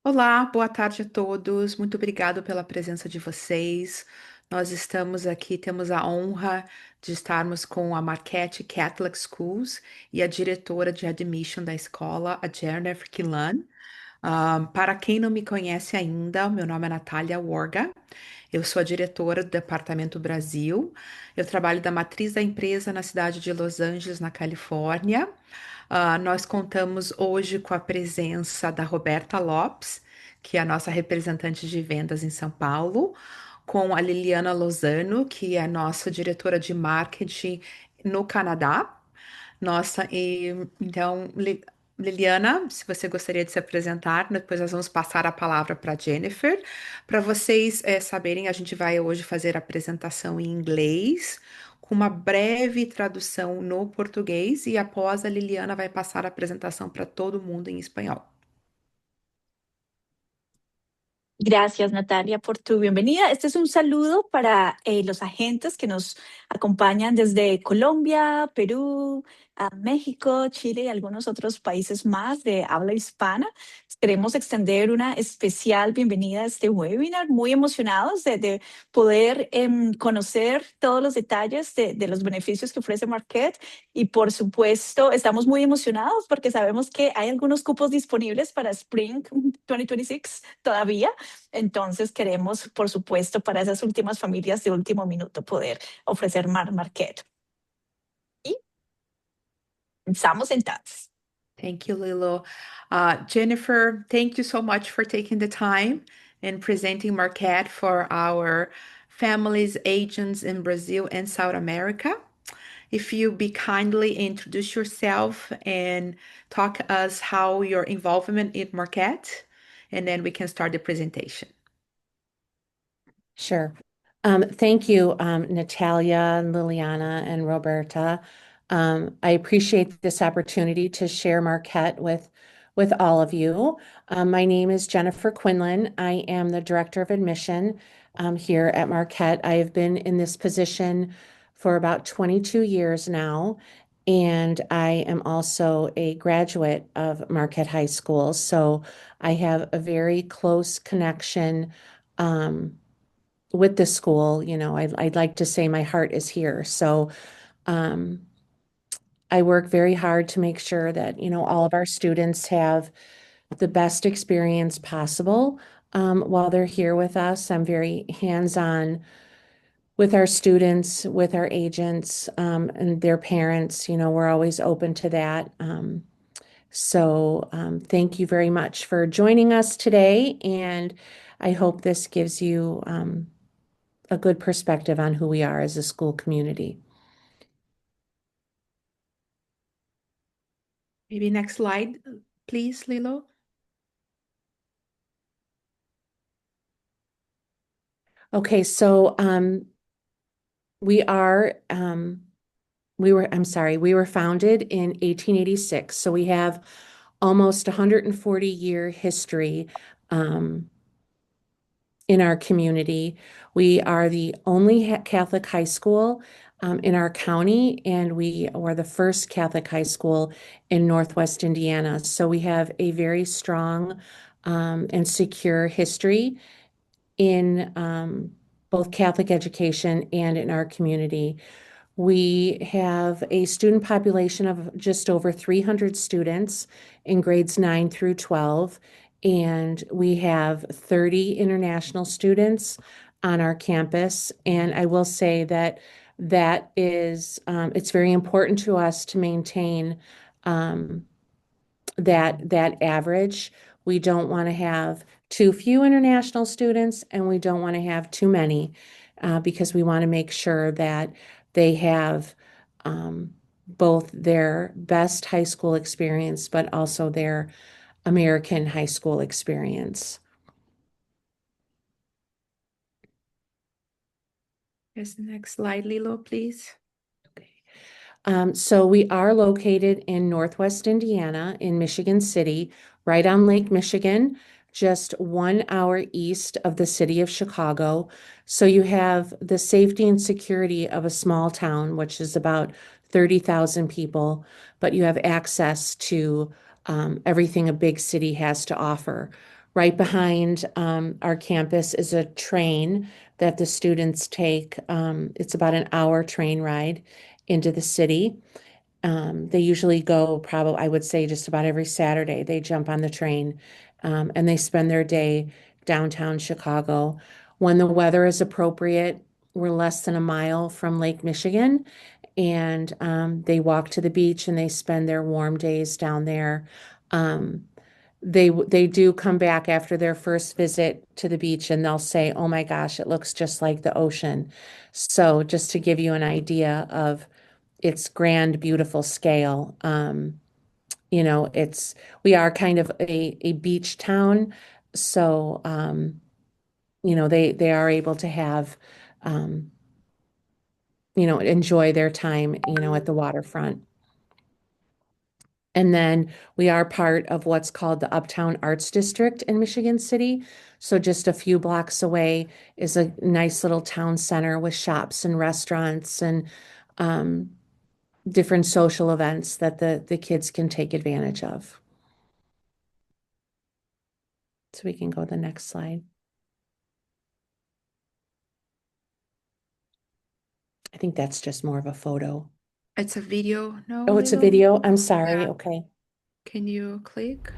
Olá, boa tarde a todos. Muito obrigado pela presença de vocês. Nós estamos aqui, temos a honra de estarmos com a Marquette Catholic Schools e a diretora de admission da escola, a Jennifer Killan. Para quem não me conhece ainda, meu nome é Natália Worga. Eu sou a diretora do Departamento Brasil. Eu trabalho da matriz da empresa na cidade de Los Angeles, na Califórnia. Nós contamos hoje com a presença da Roberta Lopes, que é a nossa representante de vendas em São Paulo, com a Liliana Lozano, que é a nossa diretora de marketing no Canadá. Nossa, Liliana, se você gostaria de se apresentar, depois nós vamos passar a palavra para Jennifer. Para vocês saberem, a gente vai hoje fazer a apresentação em inglês, com uma breve tradução no português, e após a Liliana vai passar a apresentação para todo mundo em espanhol. Gracias, Natalia, por tu bienvenida. Este es un saludo para los agentes que nos acompañan desde Colombia, Perú, a México, Chile y algunos otros países más de habla hispana. Queremos extender una especial bienvenida a este webinar. Muy emocionados de poder conocer todos los detalles de los beneficios que ofrece Marquette. Y por supuesto, estamos muy emocionados porque sabemos que hay algunos cupos disponibles para Spring 2026 todavía. Entonces queremos, por supuesto, para esas últimas familias de último minuto poder ofrecer Marquette. Y estamos entonces. Thank you, Lilo. Jennifer, thank you so much for taking the time and presenting Marquette for our families, agents in Brazil and South America. If you be kindly introduce yourself and talk us how your involvement in Marquette, and then we can start the presentation. Sure. Thank you, Natalia, and Liliana, and Roberta. I appreciate this opportunity to share Marquette with all of you. My name is Jennifer Quinlan. I am the Director of Admission here at Marquette. I have been in this position for about 22 years now, and I am also a graduate of Marquette High School. So I have a very close connection with the school. You know, I'd like to say my heart is here. So um, I work very hard to make sure that, you know, all of our students have the best experience possible while they're here with us. I'm very hands-on with our students, with our agents, and their parents. You know, we're always open to that. Thank you very much for joining us today, and I hope this gives you a good perspective on who we are as a school community. Maybe next slide, please, Lilo. Okay, so we are we were founded in 1886, so we have almost 140-year history in our community. We are the only Catholic high school in our county, and we were the first Catholic high school in Northwest Indiana. So we have a very strong and secure history in both Catholic education and in our community. We have a student population of just over 300 students in grades 9 through 12, and we have 30 international students on our campus. And I will say that it's very important to us to maintain that average. We don't want to have too few international students, and we don't want to have too many because we want to make sure that they have both their best high school experience, but also their American high school experience. Yes, next slide, Lilo, please. So we are located in Northwest Indiana in Michigan City, right on Lake Michigan, just 1 hour east of the city of Chicago. So you have the safety and security of a small town, which is about 30,000 people, but you have access to everything a big city has to offer. Right behind our campus is a train that the students take. It's about an hour train ride into the city. They usually go probably, I would say, just about every Saturday. They jump on the train and they spend their day downtown Chicago. When the weather is appropriate, we're less than a mile from Lake Michigan, and they walk to the beach and they spend their warm days down there. Um, they do come back after their first visit to the beach and they'll say, "Oh my gosh, it looks just like the ocean." So just to give you an idea of its grand, beautiful scale. It's we are kind of a beach town, so they are able to have um, enjoy their time, at the waterfront. And then we are part of what's called the Uptown Arts District in Michigan City. So just a few blocks away is a nice little town center with shops and restaurants and um, different social events that the kids can take advantage of. So we can go to the next slide. I think that's just more of a photo. It's a video, no, Oh, it's a little? video? I'm sorry. Yeah. Okay. Can you click?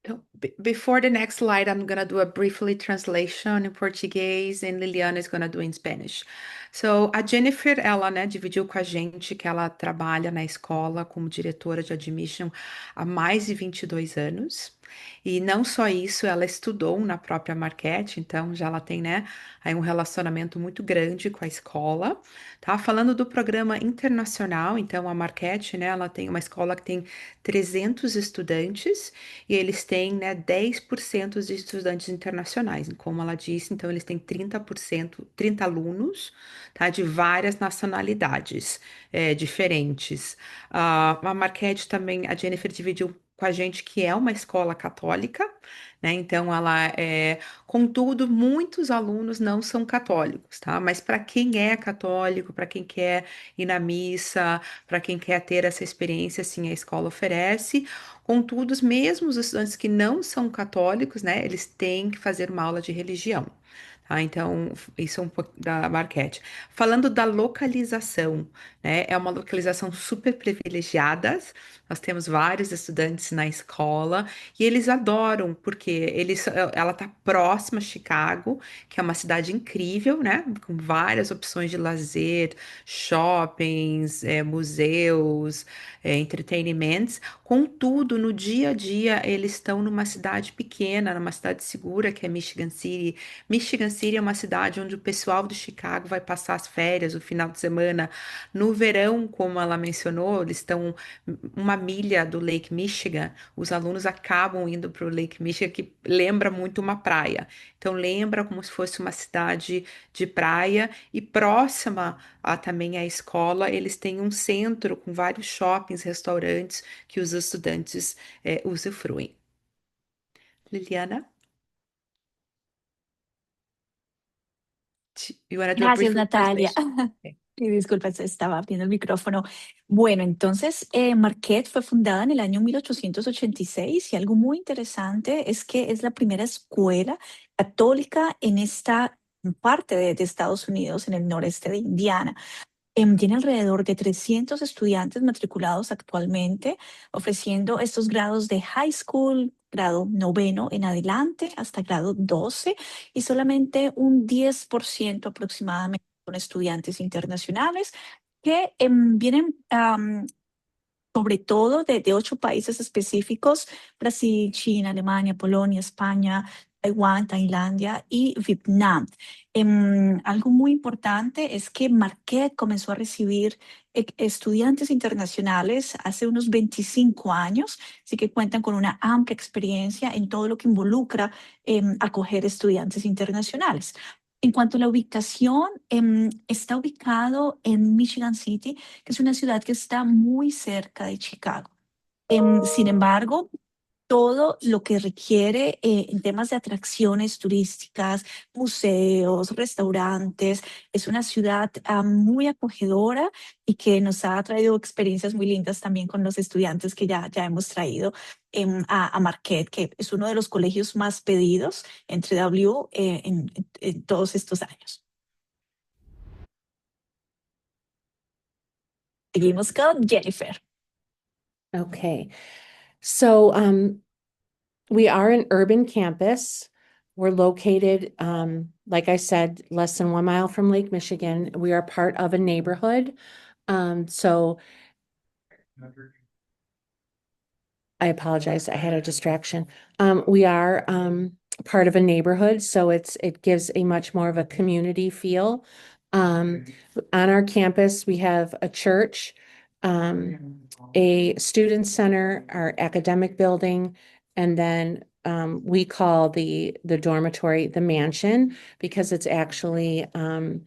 Então, before the next slide, I'm gonna do a briefly translation in Português and Liliana is gonna do in Spanish. So, a Jennifer, ela, né, dividiu com a gente que ela trabalha na escola como diretora de admission há mais de 22 anos. E não só isso, ela estudou na própria Marquette, então já ela tem, né, aí um relacionamento muito grande com a escola. Tá falando do programa internacional, então a Marquette, né, ela tem uma escola que tem 300 estudantes e eles têm, né, 10% de estudantes internacionais. Como ela disse, então eles têm 30%, 30 alunos, tá, de várias nacionalidades diferentes. A Marquette também, a Jennifer dividiu com a gente que é uma escola católica, né? Então ela contudo, muitos alunos não são católicos, tá? Mas para quem é católico, para quem quer ir na missa, para quem quer ter essa experiência, assim, a escola oferece. Contudo, mesmo os estudantes que não são católicos, né, eles têm que fazer uma aula de religião. Tá? Então, isso é um pouco da Marquette. Falando da localização, né, é uma localização super privilegiada. Nós temos vários estudantes na escola e eles adoram, porque ela está próxima a Chicago, que é uma cidade incrível, né? Com várias opções de lazer, shoppings, museus, entretenimentos. Contudo, no dia a dia, eles estão numa cidade pequena, numa cidade segura, que é Michigan City. Michigan City é uma cidade onde o pessoal de Chicago vai passar as férias, o final de semana. No verão, como ela mencionou, eles estão uma milha do Lake Michigan. Os alunos acabam indo para o Lake Michigan, que lembra muito uma praia. Então, lembra como se fosse uma cidade de praia e próxima também à escola, eles têm um centro com vários shoppings, restaurantes que os estudantes usufruem. Liliana, you want to do a brief Gracias, Natalia. translation? Okay. Y disculpa, se estaba abriendo el micrófono. Bueno, entonces, Marquette fue fundada en el año 1886 y algo muy interesante es que es la primera escuela católica en esta parte de Estados Unidos, en el noreste de Indiana. Tiene alrededor de 300 estudiantes matriculados actualmente, ofreciendo estos grados de high school, grado noveno en adelante, hasta grado 12, y solamente un 10% aproximadamente son estudiantes internacionales que vienen sobre todo de 8 países específicos: Brasil, China, Alemania, Polonia, España, Taiwán, Tailandia y Vietnam. Algo muy importante es que Marquette comenzó a recibir estudiantes internacionales hace unos 25 años, así que cuentan con una amplia experiencia en todo lo que involucra acoger estudiantes internacionales. En cuanto a la ubicación, está ubicado en Michigan City, que es una ciudad que está muy cerca de Chicago. Sin embargo, todo lo que requiere en temas de atracciones turísticas, museos, restaurantes, es una ciudad muy acogedora y que nos ha traído experiencias muy lindas también con los estudiantes que ya hemos traído a Marquette, que es uno de los colegios más pedidos entre W en todos estos años. Seguimos con Jennifer. Okay. So we are an urban campus. We're located, like I said, less than 1 mile from Lake Michigan. We are part of a neighborhood. So I apologize, I had a distraction. We are part of a neighborhood, so it gives a much more of a community feel. On our campus, we have a church, a student center, our academic building, and then we call the dormitory the mansion because it's actually an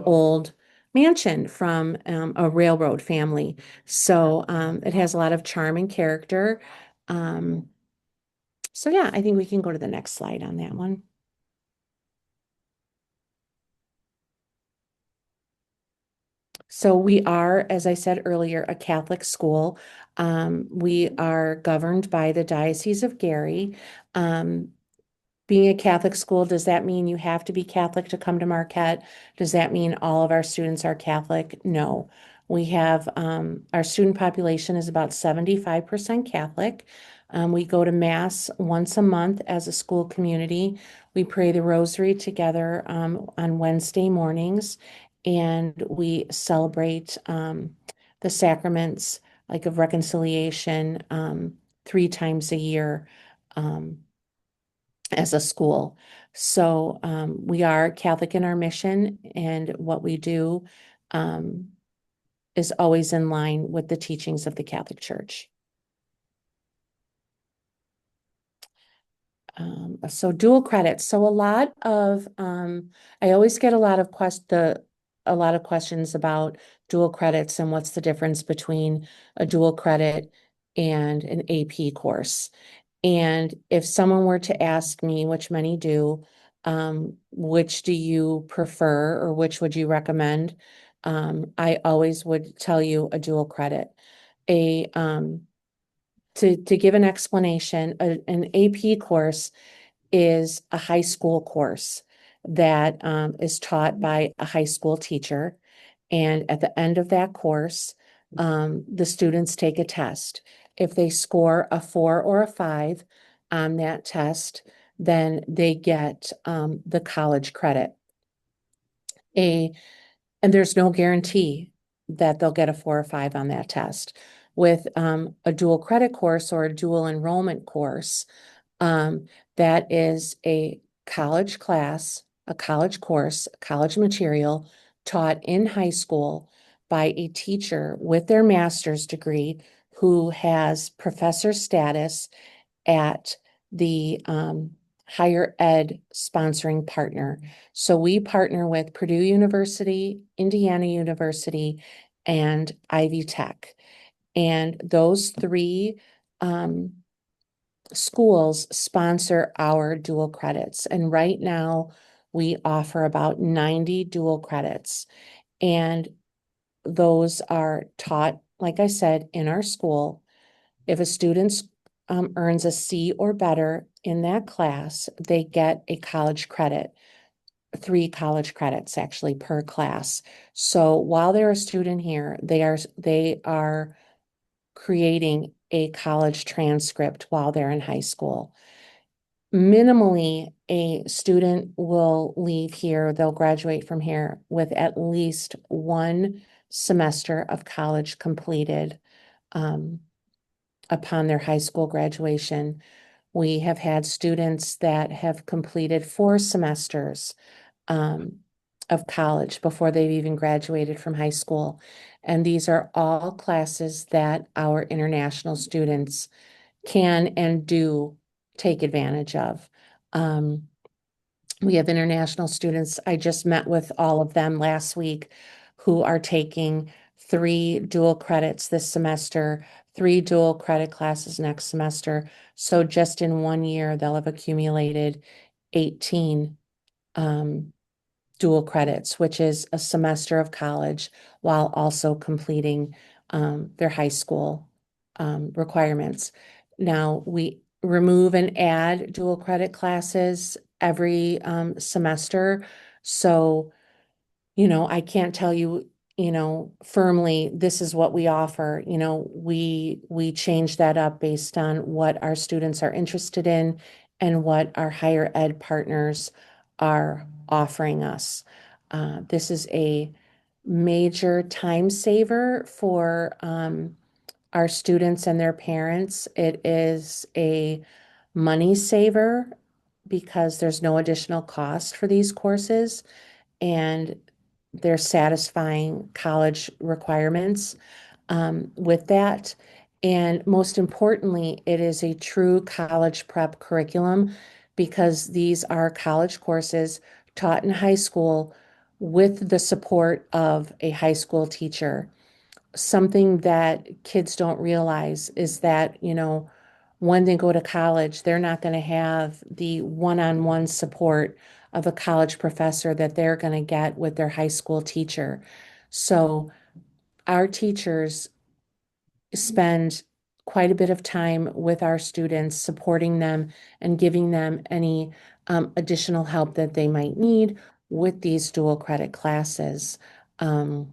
old mansion from a railroad family. So it has a lot of charm and character. So yeah, I think we can go to the next slide on that one. So we are, as I said earlier, a Catholic school. We are governed by the Diocese of Gary. Being a Catholic school, does that mean you have to be Catholic to come to Marquette? Does that mean all of our students are Catholic? No. We have, our student population is about 75% Catholic. We go to Mass once a month as a school community. We pray the Rosary together on Wednesday mornings, and we celebrate the sacraments like of reconciliation 3 times a year. As a school. So we are Catholic in our mission, and what we do is always in line with the teachings of the Catholic Church. So dual credits. So a lot of I always get a lot of questions about dual credits and what's the difference between a dual credit and an AP course. And if someone were to ask me, which many do, which do you prefer or which would you recommend? I always would tell you a dual credit. To give an explanation, an AP course is a high school course that is taught by a high school teacher. And at the end of that course, the students take a test. If they score a 4 or a 5 on that test, then they get the college credit. And there's no guarantee that they'll get a 4 or 5 on that test. With a dual credit course or a dual enrollment course, that is a college class, a college course, college material taught in high school by a teacher with their master's degree who has professor status at the higher ed sponsoring partner. So we partner with Purdue University, Indiana University, and Ivy Tech. And those three schools sponsor our dual credits. And right now, we offer about 90 dual credits. And those are taught, like I said, in our school. If a student earns a C or better in that class, they get a college credit, 3 college credits actually per class. So while they're a student here, they are creating a college transcript while they're in high school. Minimally, a student will leave here, they'll graduate from here with at least 1 semester of college completed upon their high school graduation. We have had students that have completed 4 semesters of college before they've even graduated from high school. And these are all classes that our international students can and do take advantage of. We have international students. I just met with all of them last week who are taking 3 dual credits this semester, 3 dual credit classes next semester. So just in 1 year, they'll have accumulated 18 dual credits, which is a semester of college while also completing their high school requirements. Now, we remove and add dual credit classes every semester. So, I can't tell you, firmly, this is what we offer. We change that up based on what our students are interested in and what our higher ed partners are offering us. This is a major time saver for our students and their parents. It is a money saver because there's no additional cost for these courses and they're satisfying college requirements with that. And most importantly, it is a true college prep curriculum because these are college courses taught in high school with the support of a high school teacher. Something that kids don't realize is that, when they go to college, they're not going to have the one-on-one support of a college professor that they're going to get with their high school teacher. So our teachers spend quite a bit of time with our students, supporting them and giving them any additional help that they might need with these dual credit classes. And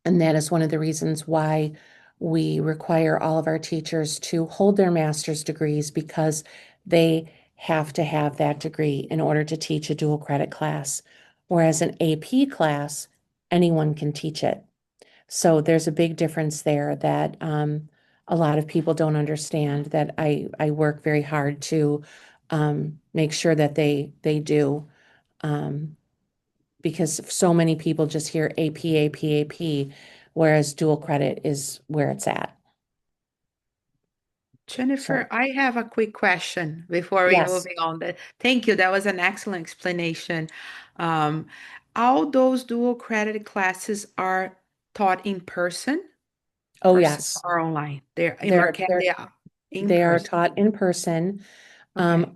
that is one of the reasons why we require all of our teachers to hold their master's degrees because they have to have that degree in order to teach a dual credit class. Whereas an AP class, anyone can teach it. So there's a big difference there that a lot of people don't understand that I work very hard to make sure that they do. Because so many people just hear AP, AP, AP, whereas dual credit is where it's at. Jennifer, So, I have a quick question before we yes. moving on. Thank you. That was an excellent explanation. Um, all those dual credit classes are taught in person Oh, or, yes. or online. They're in They're Marquette, they're they are in they are person. taught in person. Okay.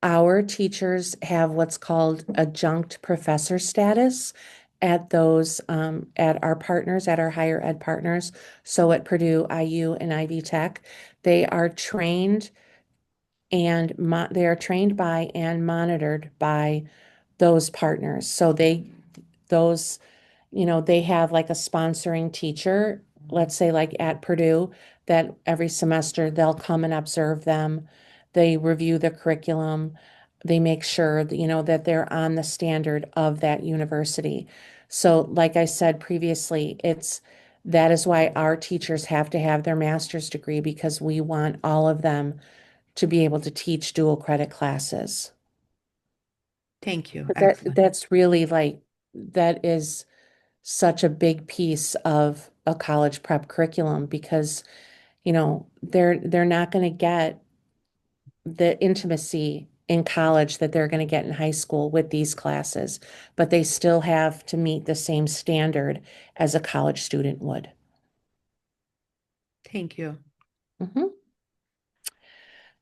Our teachers have what's called adjunct professor status at those at our partners, at our higher ed partners. So at Purdue, IU, and Ivy Tech, they are trained they are trained by and monitored by those partners. So those, they have like a sponsoring teacher let's say like at Purdue, that every semester they'll come and observe them. They review the curriculum. They make sure that, that they're on the standard of that university. So, like I said previously, that is why our teachers have to have their master's degree because we want all of them to be able to teach dual credit classes. Thank you. But Excellent. that's really that is such a big piece of a college prep curriculum because, they're not going to get the intimacy in college that they're going to get in high school with these classes, but they still have to meet the same standard as a college student would. Thank you. Mhm.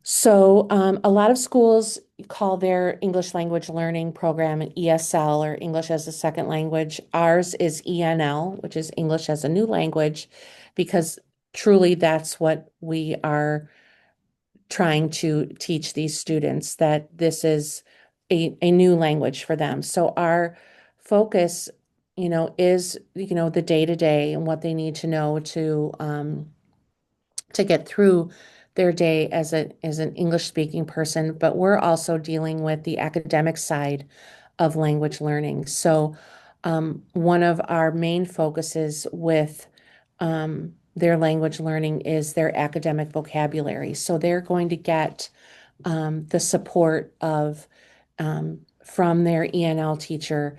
So, a lot of schools call their English language learning program an ESL or English as a second language. Ours is ENL, which is English as a new language, because truly that's what we are trying to teach these students, that this is a new language for them. So, our focus, is, the day to day and what they need to know to get through their day as an English speaking person, but we're also dealing with the academic side of language learning. So, one of our main focuses with their language learning is their academic vocabulary. So they're going to get the support of from their ENL teacher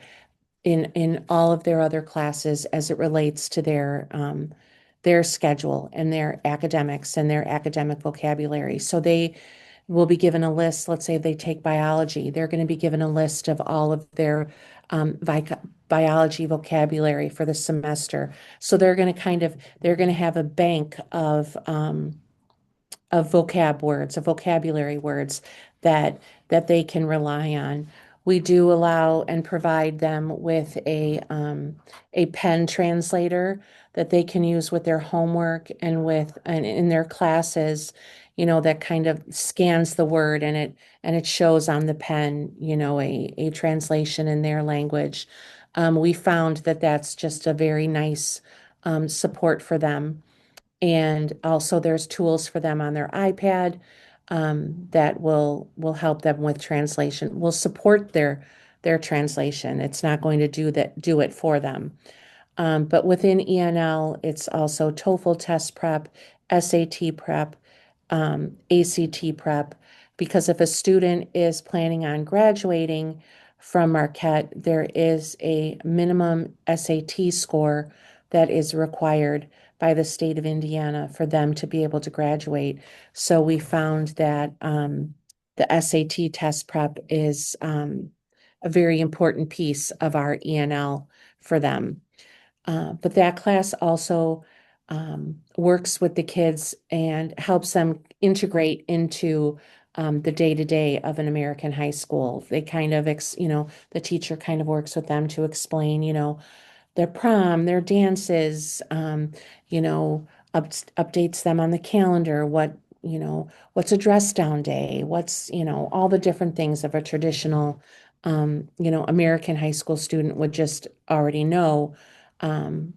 in all of their other classes as it relates to their schedule and their academics and their academic vocabulary. So they will be given a list. Let's say they take biology, they're going to be given a list of all of their biology vocabulary for the semester. So they're going to have a bank of vocabulary words that they can rely on. We do allow and provide them with a pen translator that they can use with their homework and in their classes, that kind of scans the word and it shows on the pen, a translation in their language. We found that that's just a very nice support for them. And also there's tools for them on their iPad that will help them with translation, will support their translation. It's not going to do it for them. But within ENL, it's also TOEFL test prep, SAT prep, ACT prep, because if a student is planning on graduating from Marquette, there is a minimum SAT score that is required by the state of Indiana for them to be able to graduate. So we found that the SAT test prep is a very important piece of our ENL for them. But that class also works with the kids and helps them integrate into the day-to-day of an American high school. They kind of, the teacher kind of works with them to explain, their prom, their dances, you know, updates them on the calendar, what's a dress down day, what's, all the different things of a traditional, American high school student would just already know. Um,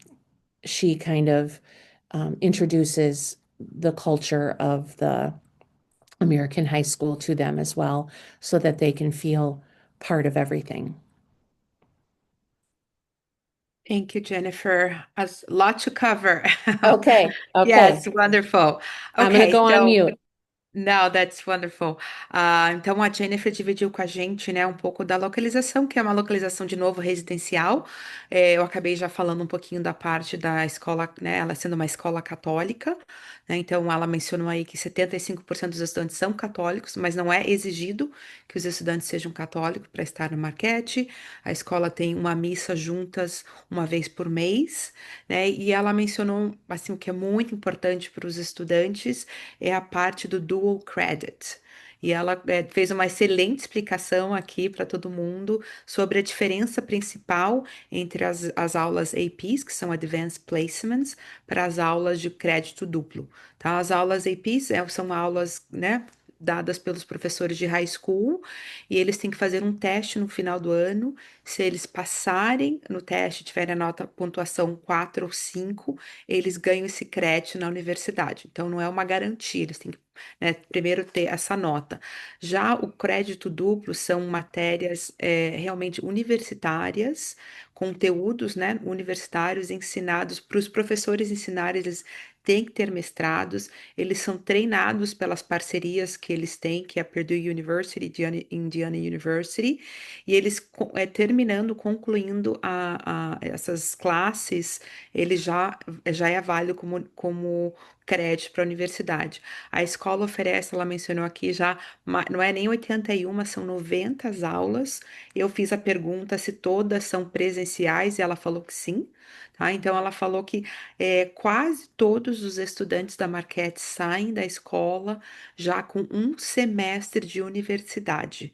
she kind of introduces the culture of the American high school to them as well, so that they can feel part of everything. Thank you, Jennifer. A lot to cover. Okay, okay. Yes, wonderful. I'm going to Okay, go on so mute. não, that's wonderful. Então a Jennifer dividiu com a gente, né, um pouco da localização, que é uma localização de novo residencial. Eu acabei já falando um pouquinho da parte da escola, né, ela sendo uma escola católica, né, então ela mencionou aí que 75% dos estudantes são católicos, mas não é exigido que os estudantes sejam católicos para estar no Marquette. A escola tem uma missa juntas uma vez por mês, né, e ela mencionou, assim, o que é muito importante para os estudantes é a parte do dual credit. E ela fez uma excelente explicação aqui para todo mundo sobre a diferença principal entre as aulas APs, que são Advanced Placements, para as aulas de crédito duplo. Tá? As aulas APs são aulas, né? dadas pelos professores de high school, e eles têm que fazer um teste no final do ano. Se eles passarem no teste, tiverem a nota pontuação 4 ou 5, eles ganham esse crédito na universidade. Então, não é uma garantia, eles têm que, né, primeiro ter essa nota. Já o crédito duplo são matérias realmente universitárias, conteúdos, né, universitários ensinados para os professores ensinarem, eles têm que ter mestrados, eles são treinados pelas parcerias que eles têm, que é a Purdue University, Indiana University, e eles terminando, concluindo essas classes, ele já é válido como crédito para a universidade. A escola oferece, ela mencionou aqui já, não é nem 81, são 90 aulas. Eu fiz a pergunta se todas são presenciais e ela falou que sim. Tá? Então, ela falou que quase todos os estudantes da Marquette saem da escola já com um semestre de universidade.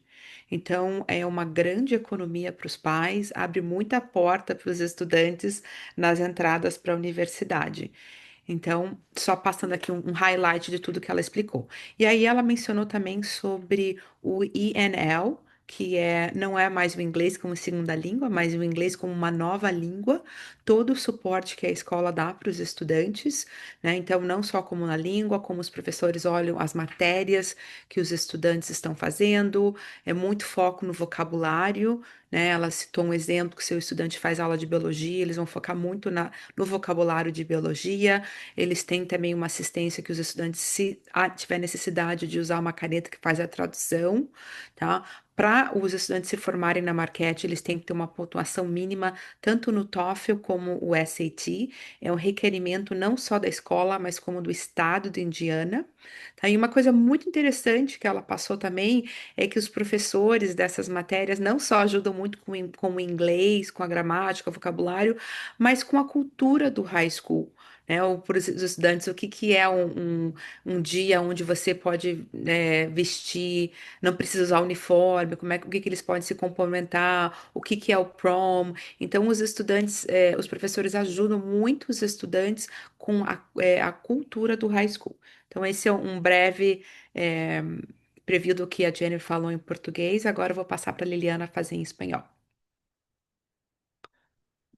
Então, é uma grande economia para os pais, abre muita porta para os estudantes nas entradas para a universidade. Então, só passando aqui um highlight de tudo que ela explicou. E aí ela mencionou também sobre o ENL, que não é mais o inglês como segunda língua, mas o inglês como uma nova língua, todo o suporte que a escola dá para os estudantes, né? Então, não só como na língua, como os professores olham as matérias que os estudantes estão fazendo, é muito foco no vocabulário, né? Ela citou um exemplo que seu estudante faz aula de biologia, eles vão focar muito no vocabulário de biologia. Eles têm também uma assistência que os estudantes, se tiver necessidade de usar uma caneta que faz a tradução, tá? Para os estudantes se formarem na Marquette, eles têm que ter uma pontuação mínima, tanto no TOEFL como o SAT. É um requerimento não só da escola, mas como do estado de Indiana. Tá? E uma coisa muito interessante que ela passou também é que os professores dessas matérias não só ajudam muito com o inglês, com a gramática, o vocabulário, mas com a cultura do high school, né? Ou para os estudantes, o que que é um dia onde você pode, vestir, não precisa usar uniforme, o que que eles podem se complementar, o que que é o prom. Então, os estudantes, os professores ajudam muito os estudantes com a cultura do high school. Então, esse é um breve preview do que a Jennifer falou em português. Agora eu vou passar para a Liliana fazer em espanhol.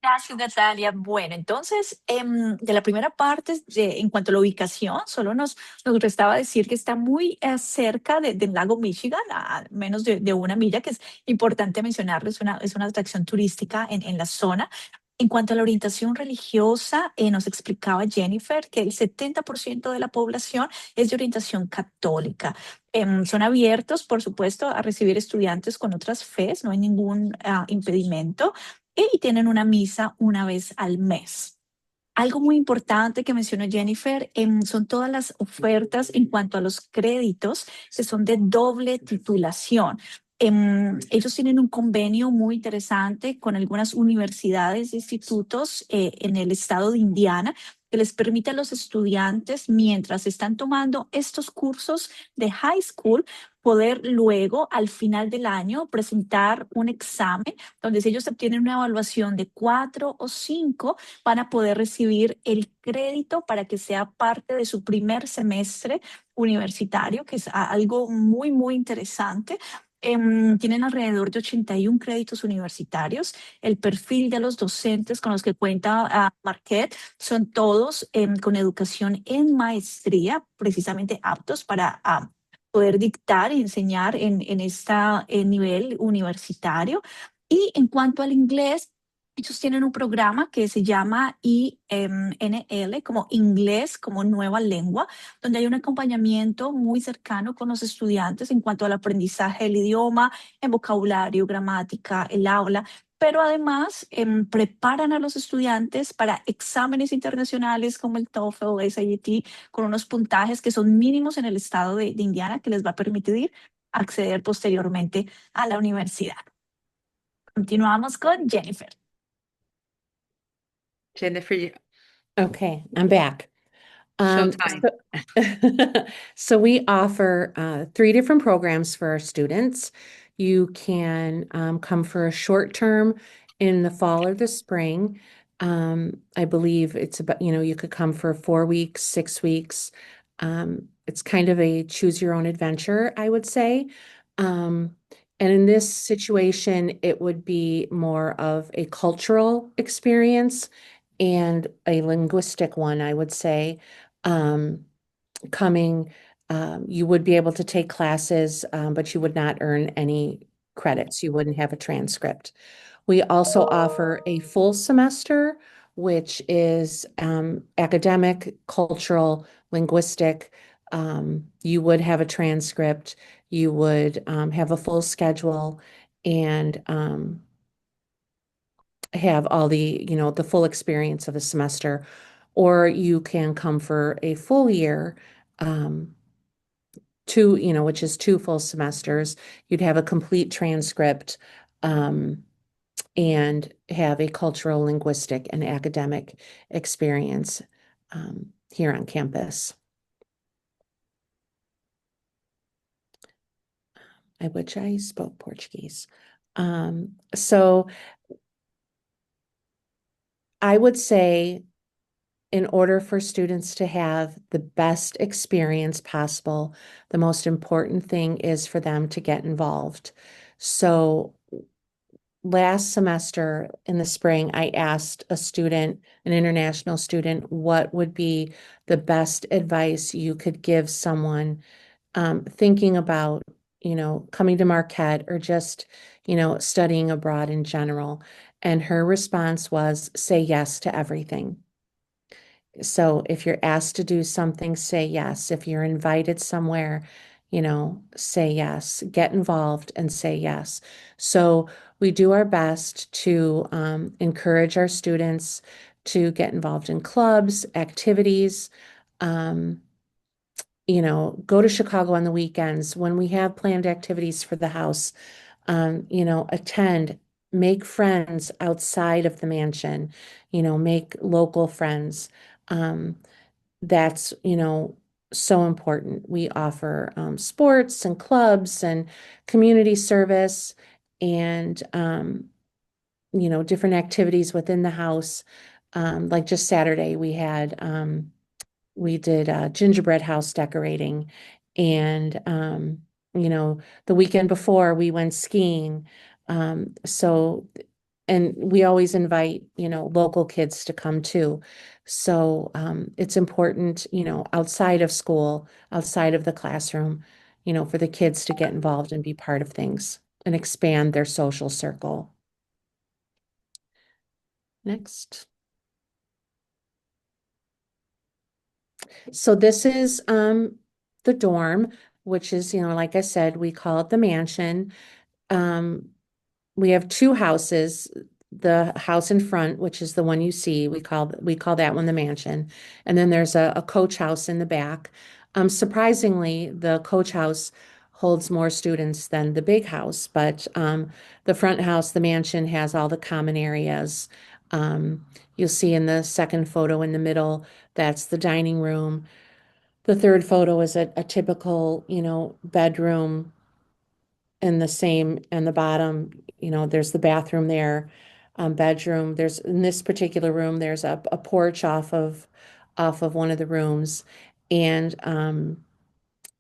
Gracias, Natalia. Bueno, entonces, de la primera parte, en cuanto a la ubicación, solo nos restaba decir que está muy cerca del lago Michigan, a menos de una milla, que es importante mencionarlo, es una atracción turística en la zona. En cuanto a la orientación religiosa, nos explicaba Jennifer que el 70% de la población es de orientación católica. Son abiertos, por supuesto, a recibir estudiantes con otras fes, no hay ningún impedimento y tienen una misa una vez al mes. Algo muy importante que mencionó Jennifer son todas las ofertas en cuanto a los créditos que son de doble titulación. Ellos tienen un convenio muy interesante con algunas universidades e institutos en el estado de Indiana que les permite a los estudiantes, mientras están tomando estos cursos de high school, poder luego, al final del año, presentar un examen donde si ellos obtienen una evaluación de 4 o 5, van a poder recibir el crédito para que sea parte de su primer semestre universitario, que es algo muy, muy interesante. Tienen alrededor de 81 créditos universitarios. El perfil de los docentes con los que cuenta Marquette son todos con educación en maestría, precisamente aptos para poder dictar y enseñar en este nivel universitario. Y en cuanto al inglés, ellos tienen un programa que se llama INL, como inglés como nueva lengua, donde hay un acompañamiento muy cercano con los estudiantes en cuanto al aprendizaje del idioma, en vocabulario, gramática, el aula, pero además preparan a los estudiantes para exámenes internacionales como el TOEFL, el SAT, con unos puntajes que son mínimos en el estado de Indiana, que les va a permitir acceder posteriormente a la universidad. Continuamos con Jennifer. Jennifer, Okay, I'm back. showtime. So we offer 3 different programs for our students. You can come for a short term in the fall or the spring. I believe it's about, you could come for 4 weeks, 6 weeks. it's kind of a choose your own adventure, I would say. Um, and in this situation, it would be more of a cultural experience and a linguistic one, I would say. Um, coming, you would be able to take classes, but you would not earn any credits. You wouldn't have a transcript. We also offer a full semester, which is academic, cultural, linguistic. You would have a transcript, you would have a full schedule, and have all the, the full experience of a semester. Or you can come for a full year, um, which is two full semesters. You'd have a complete transcript. And have a cultural, linguistic, and academic experience here on campus. Which I spoke Portuguese. So I would say, in order for students to have the best experience possible, the most important thing is for them to get involved. So last semester in the spring, I asked a student, an international student, what would be the best advice you could give someone thinking about, coming to Marquette or just, studying abroad in general. And her response was, say yes to everything. So if you're asked to do something, say yes. If you're invited somewhere, say yes. Get involved and say yes. So we do our best to encourage our students to get involved in clubs, activities. Um, go to Chicago on the weekends when we have planned activities for the house. Attend, make friends outside of the mansion, make local friends. Um, that's, so important. We offer sports and clubs and community service and, different activities within the house. Like just Saturday, we did gingerbread house decorating. And, the weekend before we went skiing. So, and we always invite, local kids to come too. So it's important, outside of school, outside of the classroom, for the kids to get involved and be part of things and expand their social circle. Next. So this is the dorm, which is, like I said, we call it the mansion. Um, we have two houses. The house in front, which is the one you see, we call that one the mansion. And then there's a coach house in the back. Surprisingly, the coach house holds more students than the big house, but the front house, the mansion, has all the common areas. You'll see in the second photo in the middle, that's the dining room. The third photo is a typical, bedroom, and the same and the bottom, there's the bathroom there, bedroom. There's in this particular room, there's a porch off of one of the rooms. And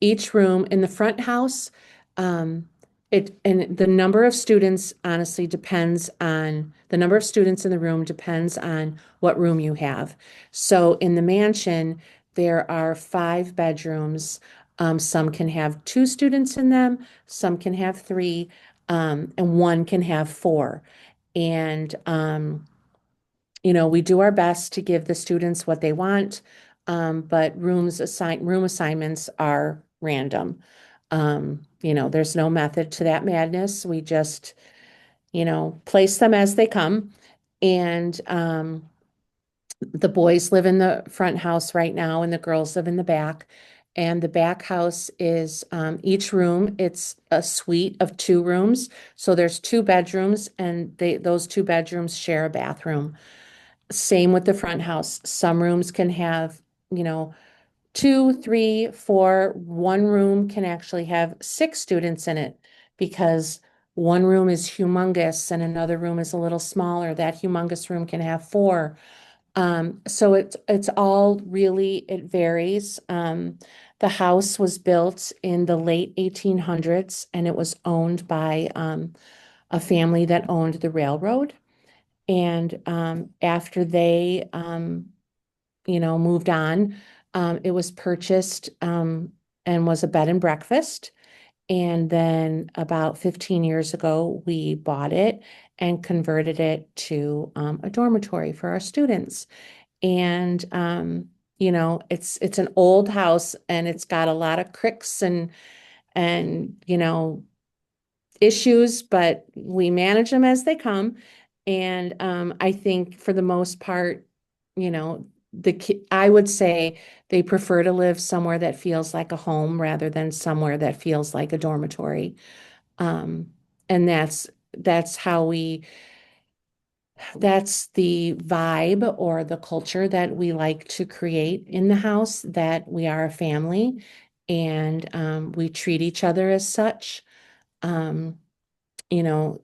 each room in the front house, um, and the number of students honestly depends on the number of students in the room depends on what room you have. So in the mansion, there are 5 bedrooms. Some can have 2 students in them, some can have 3, and one can have 4. And we do our best to give the students what they want, but room assignments are random. There's no method to that madness. We just, place them as they come. And the boys live in the front house right now, and the girls live in the back. And the back house is each room, it's a suite of 2 rooms. So there's 2 bedrooms, and those 2 bedrooms share a bathroom. Same with the front house. Some rooms can have, 2, 3, 4. One room can actually have 6 students in it because one room is humongous and another room is a little smaller. That humongous room can have 4. So it's all really, it varies. The house was built in the late 1800s, and it was owned by a family that owned the railroad. And after they, moved on, it was purchased and was a bed and breakfast. And then about 15 years ago, we bought it and converted it to a dormitory for our students. And it's an old house, and it's got a lot of cricks and issues, but we manage them as they come. And I think for the most part, you know, I would say they prefer to live somewhere that feels like a home rather than somewhere that feels like a dormitory. Um, and that's how that's the vibe or the culture that we like to create in the house, that we are a family, and we treat each other as such. Um,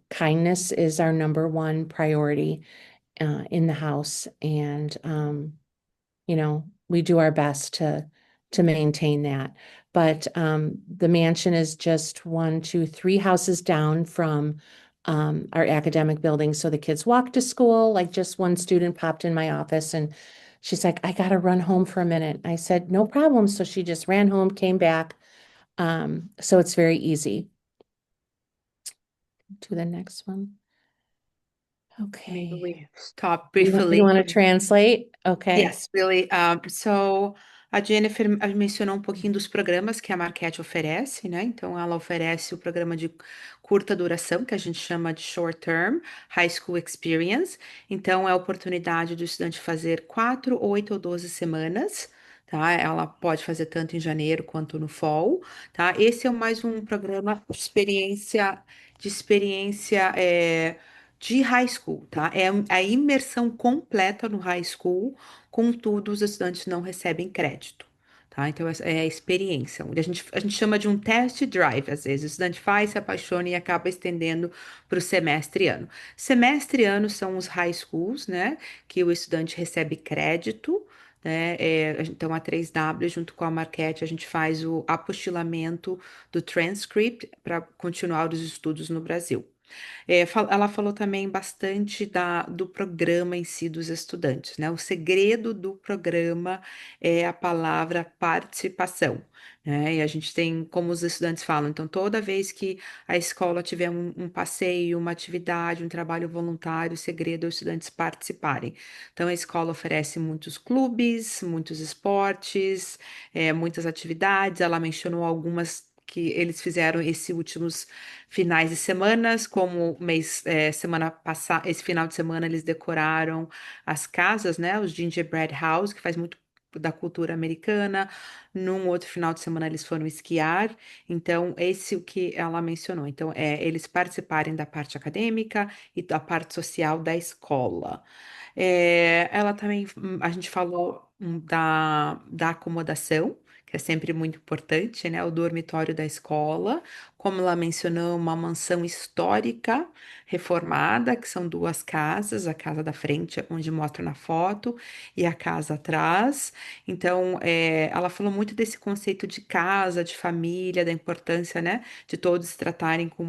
Kindness is our number one priority in the house, and we do our best to maintain that. But the mansion is just one, two, three houses down from our academic building. So the kids walk to school. Like, just one student popped in my office and she's like, I gotta run home for a minute. I said, no problem. So she just ran home, came back. So it's very easy. To the next one. Maybe we Okay. stop You briefly. want to translate? Okay. Yes, really. So a Jennifer mencionou um pouquinho dos programas que a Marquette oferece, né? Então, ela oferece o programa de curta duração, que a gente chama de Short Term High School Experience. Então, é a oportunidade do estudante fazer 4, 8 ou 12 semanas. Tá? Ela pode fazer tanto em janeiro quanto no fall, tá? Esse é mais um programa de experiência de high school, tá? É a imersão completa no high school. Contudo, os estudantes não recebem crédito, tá? Então, essa é a experiência. Onde a gente chama de um test drive, às vezes. O estudante faz, se apaixona e acaba estendendo para o semestre e ano. Semestre e ano são os high schools, né? Que o estudante recebe crédito, né? Então, a 3W, junto com a Marquette, a gente faz o apostilamento do transcript para continuar os estudos no Brasil. Ela falou também bastante do programa em si dos estudantes, né? O segredo do programa é a palavra participação, né? E a gente tem, como os estudantes falam, então toda vez que a escola tiver um passeio, uma atividade, um trabalho voluntário, o segredo é os estudantes participarem. Então a escola oferece muitos clubes, muitos esportes, muitas atividades. Ela mencionou algumas que eles fizeram esses últimos finais de semanas, como semana passada, esse final de semana eles decoraram as casas, né? Os gingerbread house, que faz muito da cultura americana. Num outro final de semana eles foram esquiar. Então, esse o que ela mencionou. Então, eles participarem da parte acadêmica e da parte social da escola. Ela também, a gente falou da acomodação, que é sempre muito importante, né? O dormitório da escola, como ela mencionou, uma mansão histórica reformada, que são duas casas, a casa da frente, onde mostra na foto, e a casa atrás. Então, ela falou muito desse conceito de casa, de família, da importância, né, de todos se tratarem com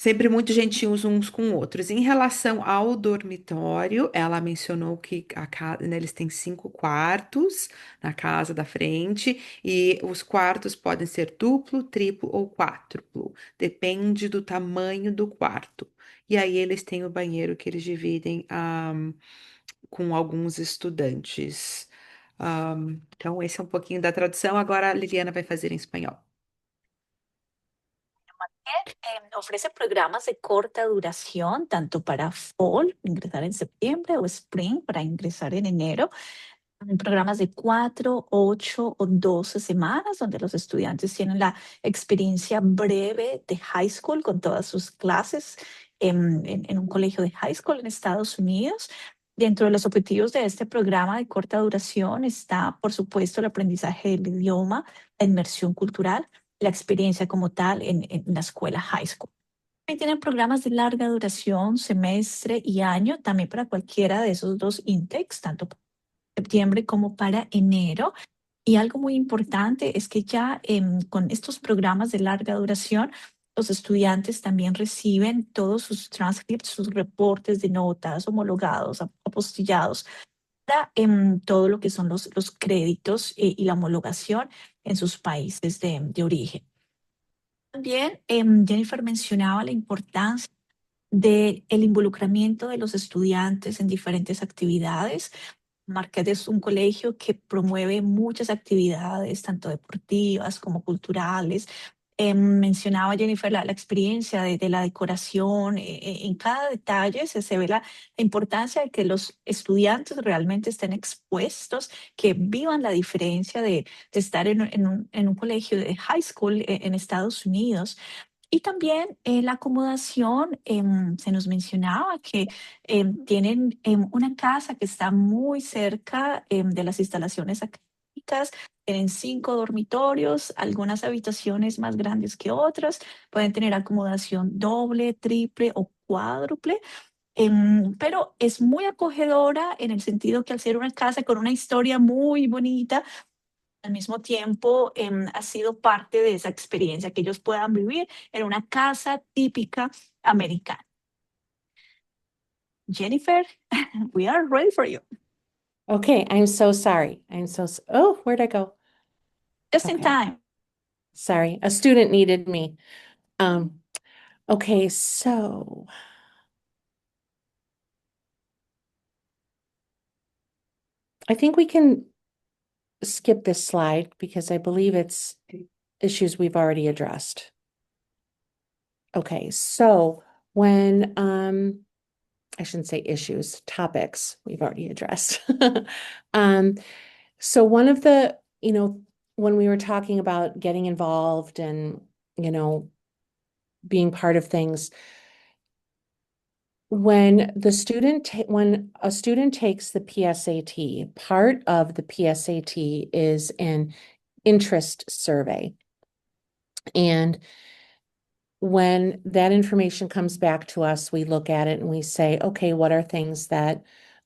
sempre muito gentis uns com outros. Em relação ao dormitório, ela mencionou que né, eles têm 5 quartos na casa da frente e os quartos podem ser duplo, triplo ou quádruplo, depende do tamanho do quarto. E aí eles têm o banheiro que eles dividem com alguns estudantes. Então, esse é um pouquinho da tradução. Agora a Liliana vai fazer em espanhol. Ofrece programas de corta duración, tanto para fall, ingresar en septiembre, o spring, para ingresar en enero. Programas de 4, 8 o 12 semanas, donde los estudiantes tienen la experiencia breve de high school con todas sus clases en un colegio de high school en Estados Unidos. Dentro de los objetivos de este programa de corta duración está, por supuesto, el aprendizaje del idioma, la inmersión cultural, la experiencia como tal en la escuela high school. También tienen programas de larga duración, semestre y año, también para cualquiera de esos dos intakes, tanto para septiembre como para enero. Y algo muy importante es que ya con estos programas de larga duración, los estudiantes también reciben todos sus transcripts, sus reportes de notas homologados, apostillados, todo lo que son los créditos y la homologación en sus países de origen. También Jennifer mencionaba la importancia del involucramiento de los estudiantes en diferentes actividades. Marquette es un colegio que promueve muchas actividades, tanto deportivas como culturales. Mencionaba Jennifer la experiencia de la decoración. En cada detalle se ve la importancia de que los estudiantes realmente estén expuestos, que vivan la diferencia de estar en un colegio de high school en Estados Unidos. Y también la acomodación, se nos mencionaba que tienen una casa que está muy cerca de las instalaciones académicas, tienen 5 dormitorios, algunas habitaciones más grandes que otras, pueden tener acomodación doble, triple o cuádruple, pero es muy acogedora en el sentido que al ser una casa con una historia muy bonita, al mismo tiempo ha sido parte de esa experiencia, que ellos puedan vivir en una casa típica americana. Jennifer, we are ready for you. Okay, I'm so sorry. Oh, where'd I go? Just in Okay, time. sorry. A student needed me. Um, okay, so I think we can skip this slide because I believe it's issues we've already addressed. Okay, so when I shouldn't say issues, topics we've already addressed. Um, so one of the, when we were talking about getting involved and, being part of things, when a student takes the PSAT, part of the PSAT is an interest survey. And when that information comes back to us, we look at it and we say, okay, what are things that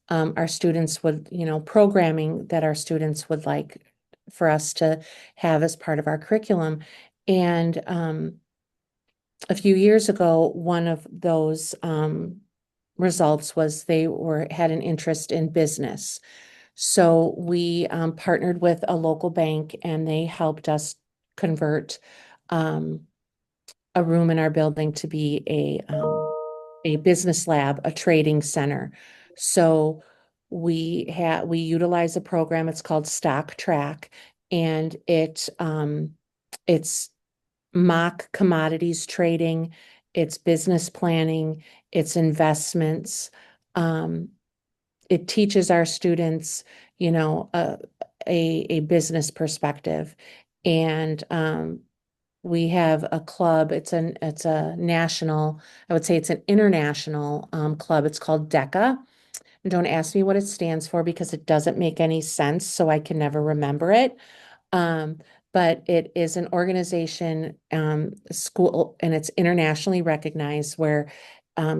our students would, programming that our students would like for us to have as part of our curriculum. And a few years ago, one of those results was they had an interest in business. So we partnered with a local bank and they helped us convert a room in our building to be a business lab, a trading center. So we utilize a program. It's called Stock Track, and it's mock commodities trading, it's business planning, it's investments. It teaches our students, a business perspective, and we have a club. It's a national, I would say it's an international club. It's called DECA. And don't ask me what it stands for because it doesn't make any sense, so I can never remember it. Um, but it is an organization, school, and it's internationally recognized where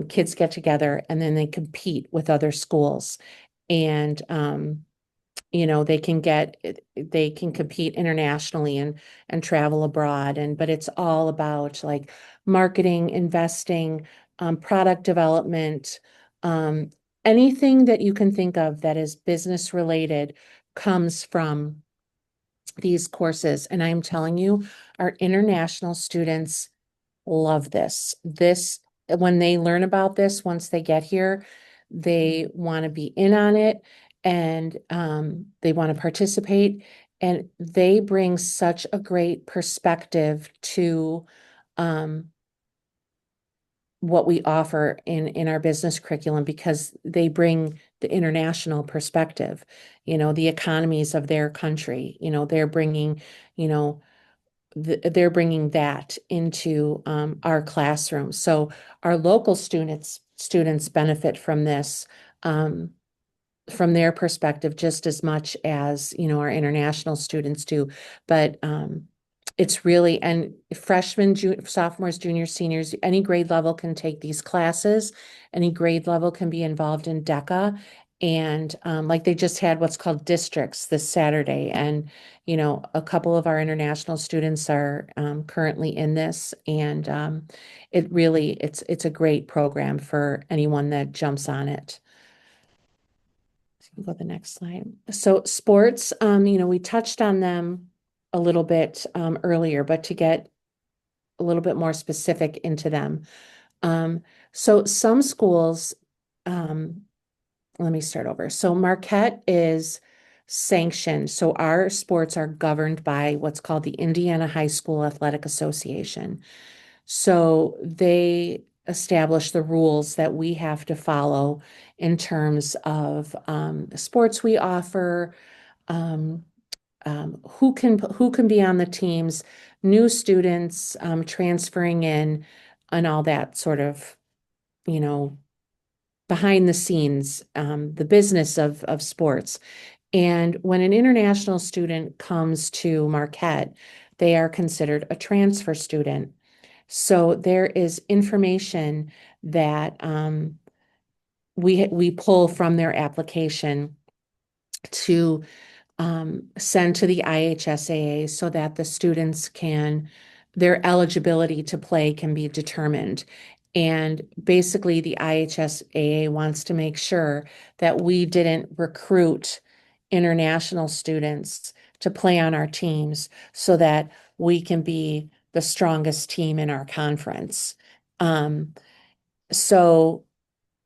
kids get together and then they compete with other schools. And they can compete internationally and travel abroad, but it's all about like marketing, investing, product development, um, anything that you can think of that is business related comes from these courses. And I'm telling you, our international students love this. When they learn about this, once they get here, they want to be in on it, and they want to participate. And they bring such a great perspective to what we offer in our business curriculum, because they bring the international perspective, the economies of their country, they're bringing that into our classroom. So our local students benefit from this, from their perspective just as much as our international students do. But it's really, and freshmen, sophomores, juniors, seniors, any grade level can take these classes. Any grade level can be involved in DECA. And like they just had what's called districts this Saturday. And, a couple of our international students are currently in this. And it's a great program for anyone that jumps on it. Go to the next slide. So sports, we touched on them a little bit earlier, but to get a little bit more specific into them. So some schools, let me start over. So Marquette is sanctioned. So our sports are governed by what's called the Indiana High School Athletic Association. So they establish the rules that we have to follow in terms of the sports we offer, um, who can be on the teams, new students transferring in, and all that sort of, you know, behind the scenes, the business of sports. And when an international student comes to Marquette, they are considered a transfer student. So there is information that we pull from their application to send to the IHSAA so that the students their eligibility to play can be determined. And basically, the IHSAA wants to make sure that we didn't recruit international students to play on our teams so that we can be the strongest team in our conference. Um, so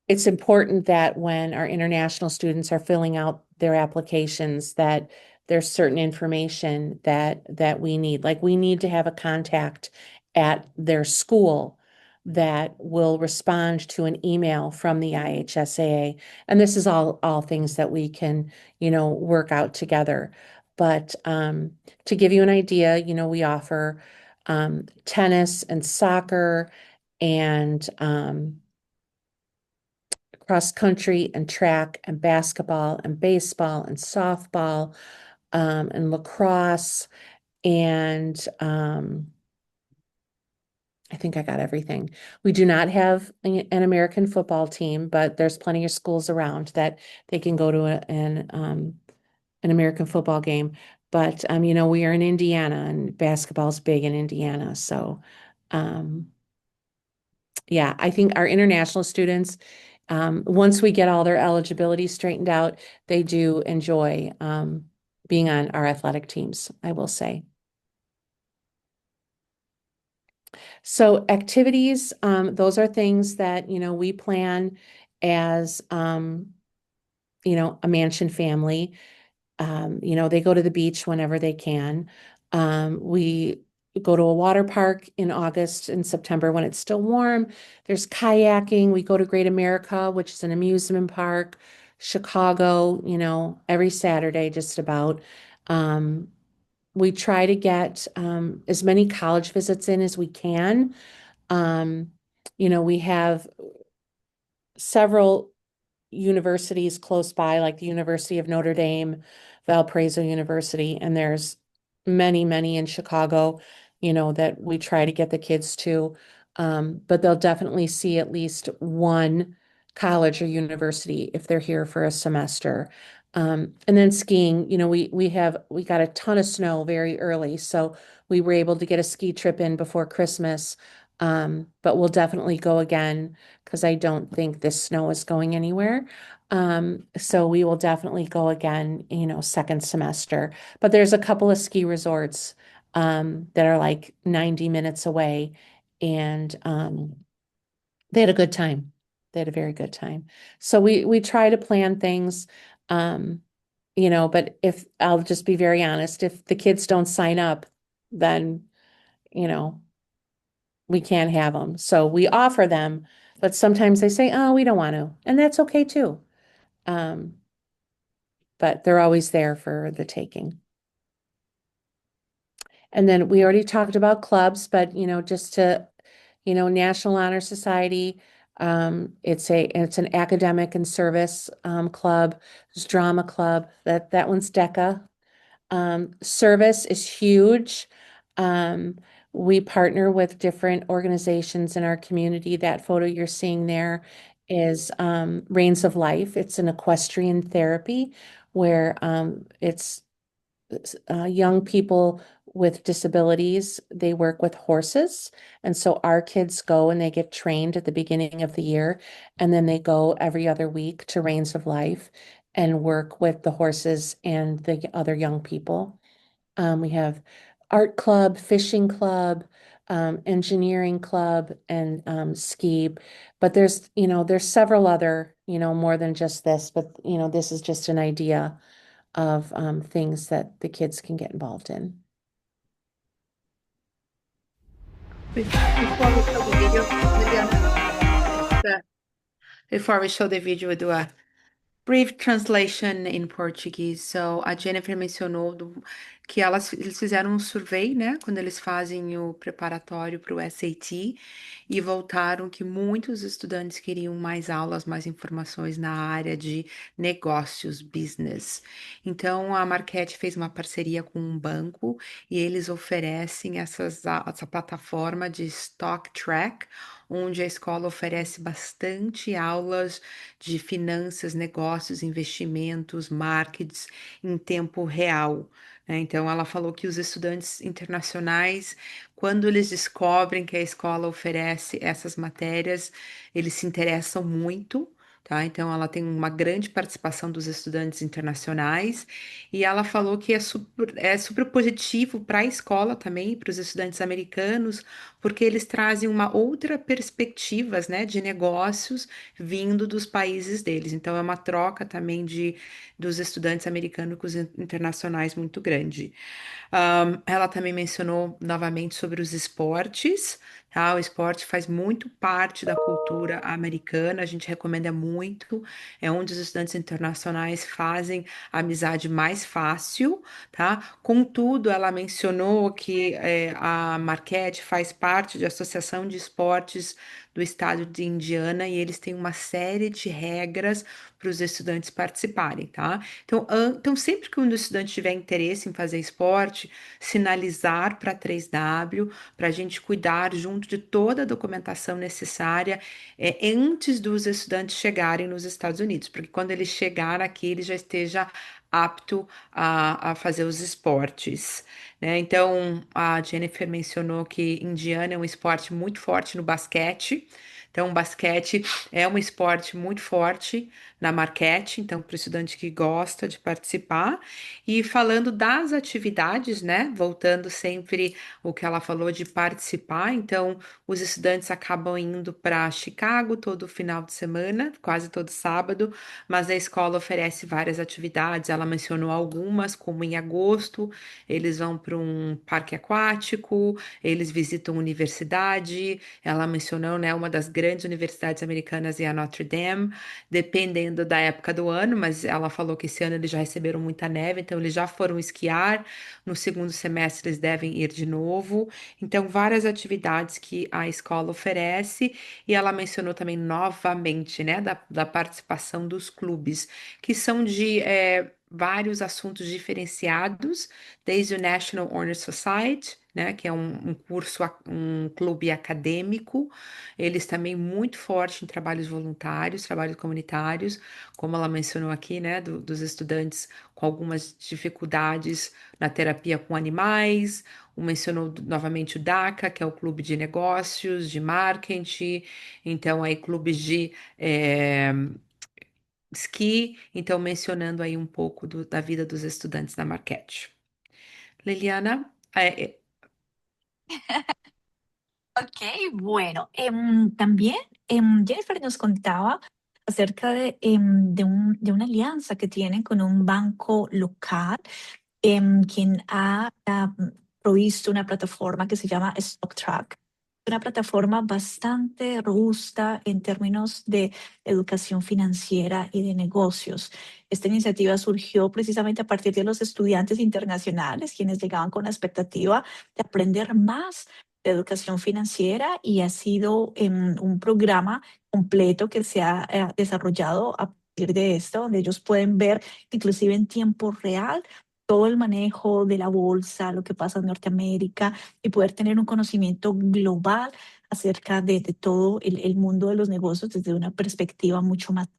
it's important that when our international students are filling out their applications, that there's certain information that we need. Like we need to have a contact at their school that will respond to an email from the IHSAA. And this is all things that we can, work out together. But to give you an idea, we offer tennis and soccer and cross country and track and basketball and baseball and softball and lacrosse and I think I got everything. We do not have an American football team, but there's plenty of schools around that they can go to an American football game. But we are in Indiana and basketball's big in Indiana. So yeah, I think our international students, once we get all their eligibility straightened out, they do enjoy being on our athletic teams, I will say. So activities, those are things that, we plan as, a mansion family. They go to the beach whenever they can. We go to a water park in August and September when it's still warm. There's kayaking. We go to Great America, which is an amusement park. Chicago, every Saturday, just about. We try to get as many college visits in as we can. We have several universities close by, like the University of Notre Dame, Valparaiso University, and there's many, many in Chicago, that we try to get the kids to. But they'll definitely see at least one college or university if they're here for a semester. And then skiing, we got a ton of snow very early, so we were able to get a ski trip in before Christmas. But we'll definitely go again because I don't think this snow is going anywhere. So we will definitely go again, second semester. But there's a couple of ski resorts that are like 90 minutes away, and they had a good time. They had a very good time. So we try to plan things, but if I'll just be very honest, if the kids don't sign up, then, you know, we can't have them. So we offer them, but sometimes they say, oh, we don't want to. And that's okay too. Um, but they're always there for the taking. And then we already talked about clubs, but just to, National Honor Society, it's an academic and service club. There's drama club. That one's DECA. Service is huge. We partner with different organizations in our community. That photo you're seeing there is Reins of Life. It's an equestrian therapy where it's young people with disabilities, they work with horses. And so our kids go and they get trained at the beginning of the year, and then they go every other week to Reins of Life and work with the horses and the other young people. We have art club, fishing club, engineering club, and ski. But there's several other, more than just this, but this is just an idea of things that the kids can get involved in. Before we show the video, Liliana, before we show the video, we do a brief translation in Portuguese. So, a Jennifer mencionou que eles fizeram um survey, né, quando eles fazem o preparatório para o SAT e voltaram que muitos estudantes queriam mais aulas, mais informações na área de negócios, business. Então, a Marquette fez uma parceria com um banco e eles oferecem essa plataforma de Stock Track, onde a escola oferece bastante aulas de finanças, negócios, investimentos, markets em tempo real, né? Então, ela falou que os estudantes internacionais, quando eles descobrem que a escola oferece essas matérias, eles se interessam muito. Tá? Então, ela tem uma grande participação dos estudantes internacionais e ela falou que é super positivo para a escola também, para os estudantes americanos, porque eles trazem uma outra perspectivas, né, de negócios vindo dos países deles. Então, é uma troca também dos estudantes americanos com os internacionais muito grande. Ela também mencionou novamente sobre os esportes, tá? O esporte faz muito parte da cultura americana, a gente recomenda muito, é onde os estudantes internacionais fazem a amizade mais fácil, tá? Contudo, ela mencionou que a Marquette faz parte da Associação de Esportes do Estado de Indiana e eles têm uma série de regras para os estudantes participarem, tá? Então, sempre que um estudante tiver interesse em fazer esporte, sinalizar para 3W, para a gente cuidar junto de toda a documentação necessária antes dos estudantes chegarem nos Estados Unidos, porque quando ele chegar aqui, ele já esteja apto a fazer os esportes, né? Então, a Jennifer mencionou que Indiana é um esporte muito forte no basquete. Então, o basquete é um esporte muito forte na Marquette, então, para o estudante que gosta de participar. E falando das atividades, né? Voltando sempre o que ela falou de participar, então, os estudantes acabam indo para Chicago todo final de semana, quase todo sábado, mas a escola oferece várias atividades. Ela mencionou algumas, como em agosto, eles vão para um parque aquático, eles visitam universidade. Ela mencionou, né, uma das grandes universidades americanas é a Notre Dame, dependendo da época do ano, mas ela falou que esse ano eles já receberam muita neve, então eles já foram esquiar. No segundo semestre eles devem ir de novo. Então, várias atividades que a escola oferece, e ela mencionou também novamente, né, da participação dos clubes, que são de vários assuntos diferenciados, desde o National Honor Society, né, que é um curso, um clube acadêmico. Eles também muito forte em trabalhos voluntários, trabalhos comunitários, como ela mencionou aqui, né, dos estudantes com algumas dificuldades na terapia com animais. Mencionou novamente o DACA, que é o clube de negócios, de marketing, então aí clubes de esqui, então mencionando aí um pouco da vida dos estudantes da Marquette. Liliana, Ok, bueno, también Jennifer nos contaba acerca de una alianza que tienen con un banco local, quien ha provisto una plataforma que se llama StockTrack, una plataforma bastante robusta en términos de educación financiera y de negocios. Esta iniciativa surgió precisamente a partir de los estudiantes internacionales, quienes llegaban con la expectativa de aprender más de educación financiera, y ha sido un programa completo que se ha desarrollado a partir de esto, donde ellos pueden ver inclusive en tiempo real todo el manejo de la bolsa, lo que pasa en Norteamérica y poder tener un conocimiento global acerca de todo el mundo de los negocios desde una perspectiva mucho más.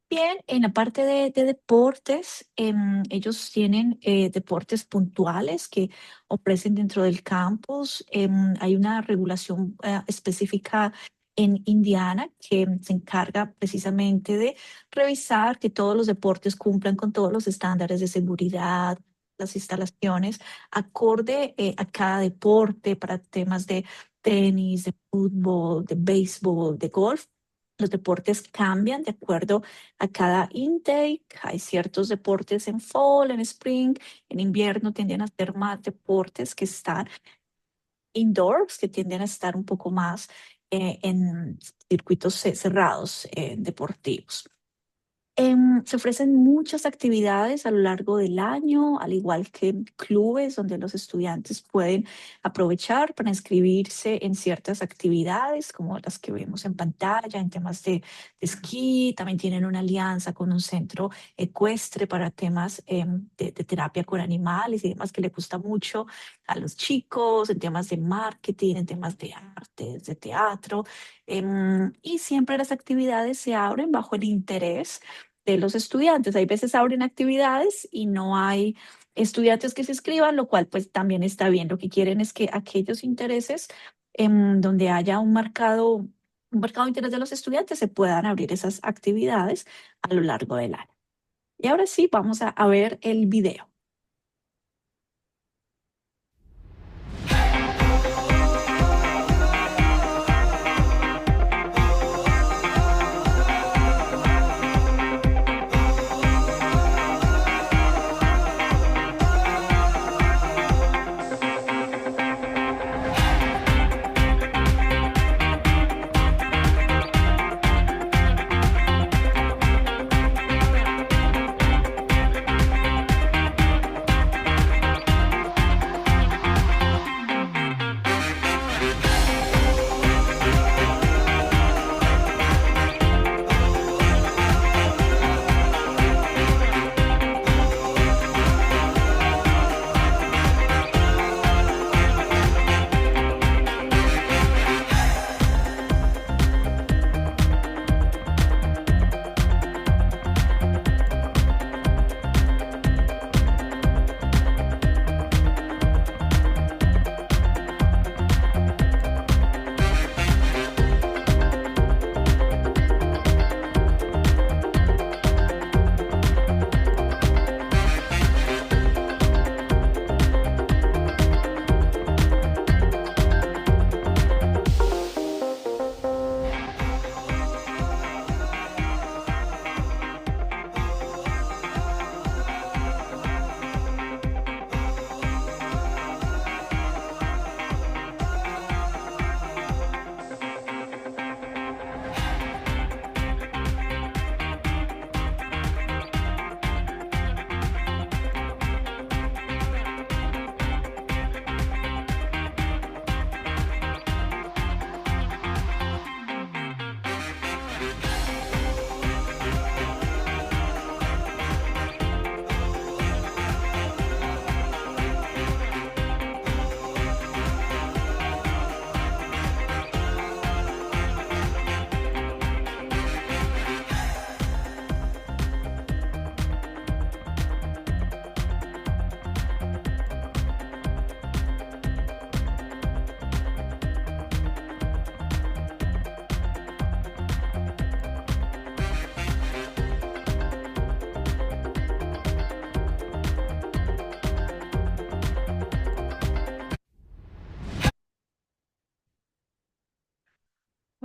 Bien, en la parte de deportes, ellos tienen deportes puntuales que ofrecen dentro del campus. Hay una regulación específica en Indiana que se encarga precisamente de revisar que todos los deportes cumplan con todos los estándares de seguridad, las instalaciones, acorde a cada deporte para temas de tenis, de fútbol, de béisbol, de golf. Los deportes cambian de acuerdo a cada intake. Hay ciertos deportes en fall, en spring, en invierno tienden a ser más deportes que están indoors, que tienden a estar un poco más en circuitos cerrados deportivos. Se ofrecen muchas actividades a lo largo del año, al igual que clubes donde los estudiantes pueden aprovechar para inscribirse en ciertas actividades como las que vemos en pantalla, en temas de esquí. También tienen una alianza con un centro ecuestre para temas de terapia con animales y demás que le gusta mucho a los chicos, en temas de marketing, en temas de artes, de teatro. Y siempre las actividades se abren bajo el interés de los estudiantes. Hay veces abren actividades y no hay estudiantes que se inscriban, lo cual pues también está bien. Lo que quieren es que aquellos intereses donde haya un marcado interés de los estudiantes se puedan abrir esas actividades a lo largo del año. Y ahora sí, vamos a ver el video.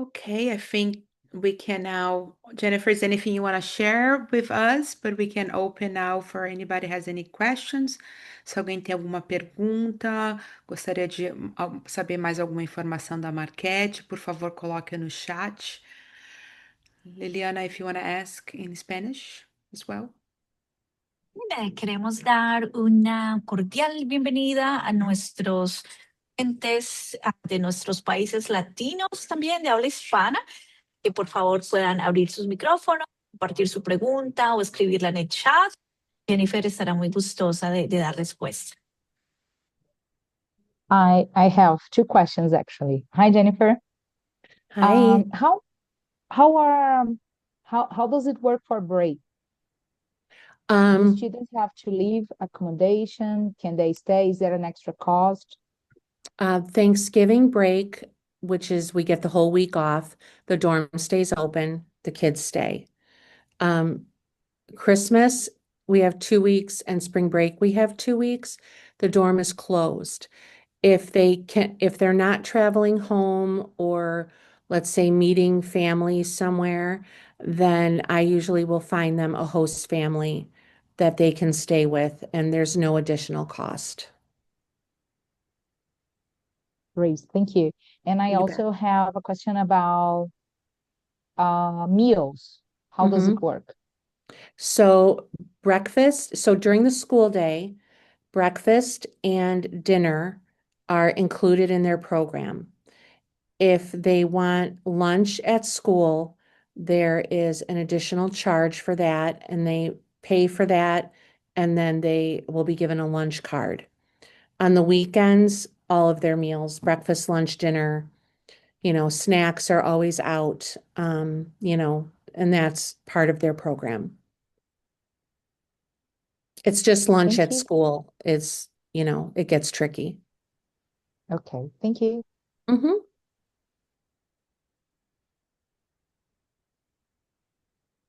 Okay, I think we can now, Jennifer, is anything you want to share with us? But we can open now for anybody has any questions. Se alguém tem alguma pergunta, gostaria de saber mais alguma informação da Marquette, por favor, coloque no chat. Liliana, if you want to ask in Spanish as well. Queremos dar una cordial bienvenida a nuestros clientes de nuestros países latinos, también de habla hispana, que por favor puedan abrir sus micrófonos, compartir su pregunta o escribirla en el chat. Jennifer estará muy gustosa de dar respuesta. I have two questions actually. Hi, Jennifer. Hi. How how are how does it work for break? Do Um, students have to leave accommodation? Can they stay? Is there an extra cost? Thanksgiving break, which is we get the whole week off, the dorm stays open, the kids stay. Um, Christmas, we have 2 weeks, and spring break, we have 2 weeks. The dorm is closed. If they're not traveling home or let's say meeting family somewhere, then I usually will find them a host family that they can stay with, and there's no additional cost. Great, thank you. And I You bet. also have a question about meals. How does it Mhm. work? So so during the school day, breakfast and dinner are included in their program. If they want lunch at school, there is an additional charge for that, and they pay for that, and then they will be given a lunch card. On the weekends, all of their meals, breakfast, lunch, dinner, snacks are always out, and that's part of their program. It's just lunch Thank at you. school it gets tricky. Okay, thank you. Hmm.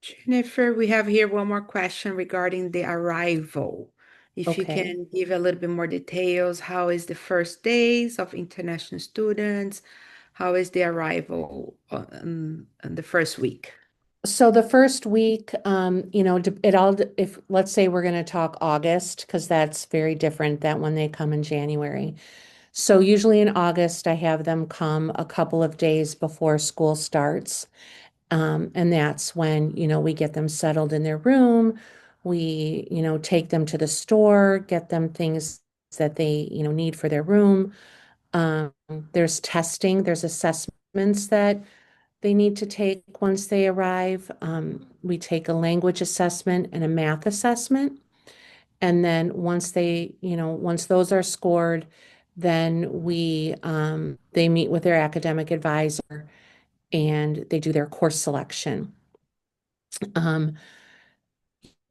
Jennifer, we have here one more question regarding the arrival. If you Okay. can give a little bit more details, how is the first days of international students? How is the arrival on the first week? So the first week, if let's say we're going to talk August, because that's very different than when they come in January. So usually in August, I have them come a couple of days before school starts. And that's when, we get them settled in their room. We, take them to the store, get them things that they, need for their room. Um, there's testing, there's assessments that they need to take once they arrive. We take a language assessment and a math assessment. And then once those are scored, then they meet with their academic advisor and they do their course selection. Um,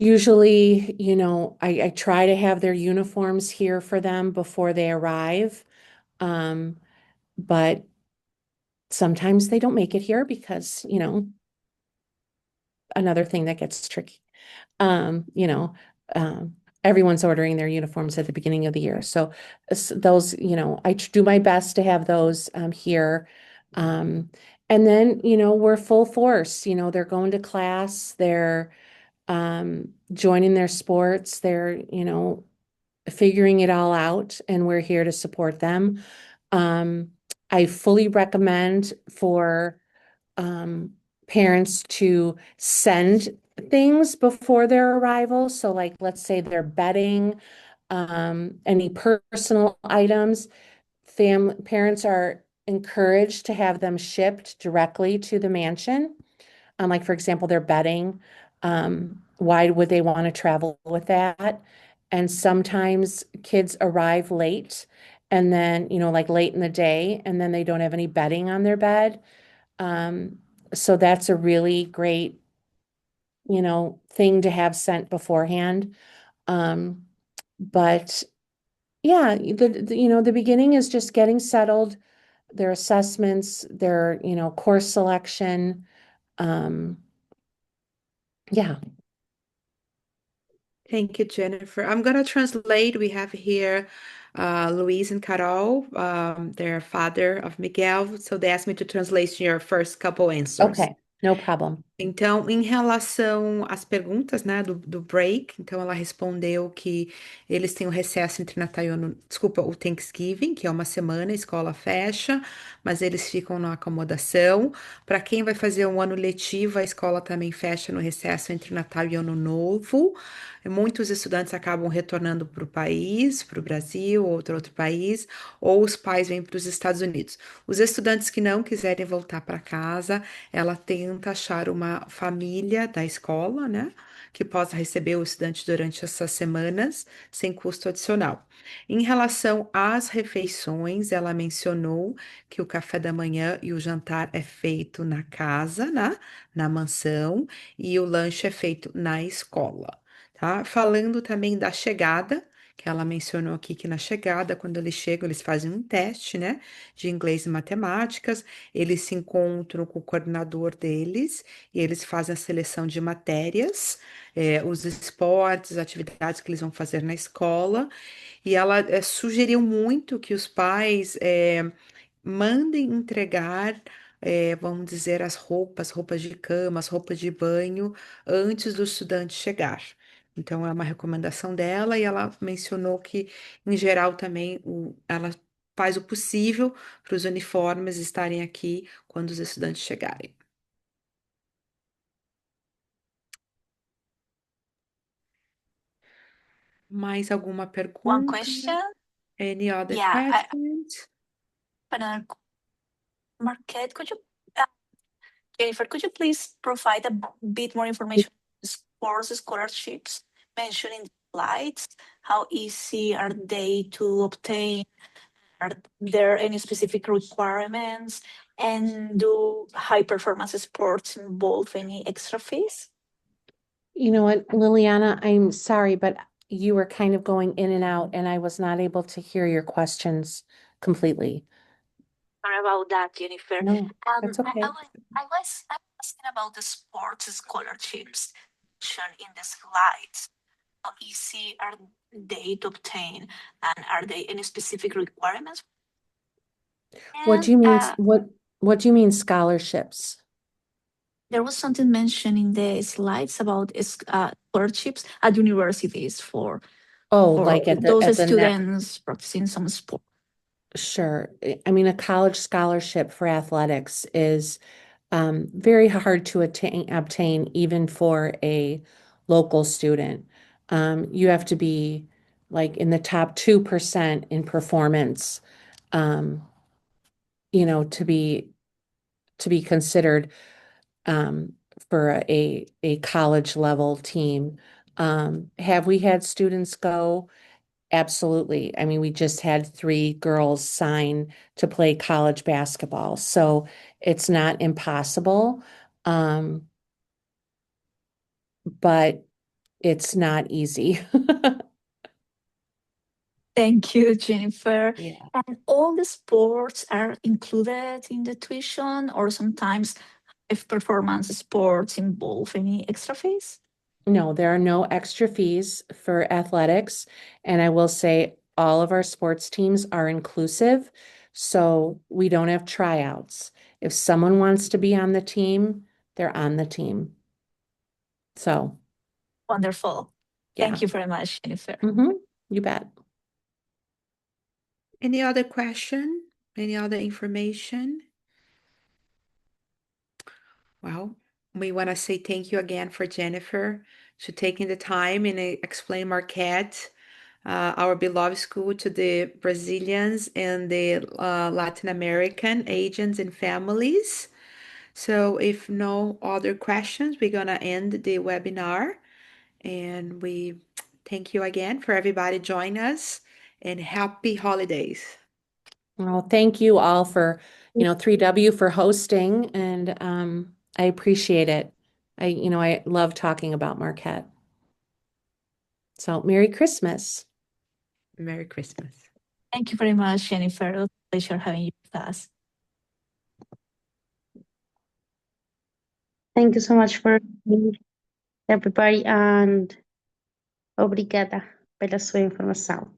Usually, I try to have their uniforms here for them before they arrive. Um, but sometimes they don't make it here because, another thing that gets tricky. Um, you know, um, Everyone's ordering their uniforms at the beginning of the year. So those, do my best to have those here. Um, and then, we're full force, they're going to class, they're joining their sports, they're, figuring it all out, and we're here to support them. Um, I fully recommend for um, parents to send things before their arrival. So, like, let's say they're bedding, any personal items. Parents are encouraged to have them shipped directly to the mansion. Like, for example, their bedding. Why would they want to travel with that? And sometimes kids arrive late and then, like late in the day, and then they don't have any bedding on their bed. Um, so that's a really great, thing to have sent beforehand. Um, but yeah, the beginning is just getting settled, their assessments, their, course selection. Um, yeah. Thank you, Jennifer. I'm going to translate. We have here Luis and Carol, their father of Miguel. So they asked me to translate your first couple answers. Okay, no problem. Então, em relação às perguntas, né, do break, então ela respondeu que eles têm o recesso entre Natal e Ano, desculpa, o Thanksgiving, que é uma semana, a escola fecha, mas eles ficam na acomodação. Para quem vai fazer um ano letivo, a escola também fecha no recesso entre Natal e Ano Novo. Muitos estudantes acabam retornando para o país, para o Brasil ou outro país, ou os pais vêm para os Estados Unidos. Os estudantes que não quiserem voltar para casa, ela tenta achar uma uma família da escola, né, que possa receber o estudante durante essas semanas sem custo adicional. Em relação às refeições, ela mencionou que o café da manhã e o jantar é feito na casa, né, na mansão, e o lanche é feito na escola, tá? Falando também da chegada, que ela mencionou aqui que na chegada, quando eles chegam, eles fazem um teste, né, de inglês e matemáticas, eles se encontram com o coordenador deles e eles fazem a seleção de matérias, os esportes, as atividades que eles vão fazer na escola, e ela sugeriu muito que os pais mandem entregar, vamos dizer, as roupas de cama, as roupas de banho, antes do estudante chegar. Então, é uma recomendação dela e ela mencionou que, em geral, também ela faz o possível para os uniformes estarem aqui quando os estudantes chegarem. Mais alguma One pergunta? question. Any other Yeah, questions? another Marquette, uh, Jennifer, could you please provide a bit more information on sports scholarships mentioned in the slides? How easy are they to obtain? Are there any specific requirements? And do high performance sports involve any extra fees? You know what, Liliana, I'm sorry, but you were kind of going in and out, and I was not able to hear your questions completely. Sorry about that, Jennifer. No, that's okay. I'm asking about the sports scholarships shown in the slides. How easy are they to obtain, and are there any specific requirements? What do you And mean, what do you mean scholarships? there was something mentioned in the slides about scholarships at universities for Oh, for like at those the net. students practicing some sport. Sure. I mean, a college scholarship for athletics is very hard to obtain even for a local student. You have to be like in the top 2% in performance, um, to be considered for a college level team. Have we had students go? Absolutely. I mean, we just had 3 girls sign to play college basketball, so it's not impossible. But it's not easy. Thank you, Jennifer. Yeah. And all the sports are included in the tuition, or sometimes if performance sports involve any extra fees? No, there are no extra fees for athletics. And I will say all of our sports teams are inclusive. So we don't have tryouts. If someone wants to be on the team, they're on the team. So, Wonderful. yeah. Thank you very much, Jennifer. You bet. Any other question? Any other information? Well, we want to say thank you again for Jennifer to taking the time and explain Marquette, our beloved school, to the Brazilians and the Latin American agents and families. So if no other questions, we're gonna end the webinar. And we thank you again for everybody joining us, and happy holidays. Well, thank you all for, 3W for hosting, and I appreciate it. I love talking about Marquette. So Merry Christmas. Merry Christmas. Thank you very much, Jennifer. It was a pleasure having you with us. Thank you so much for everybody, and obrigada pela sua informação.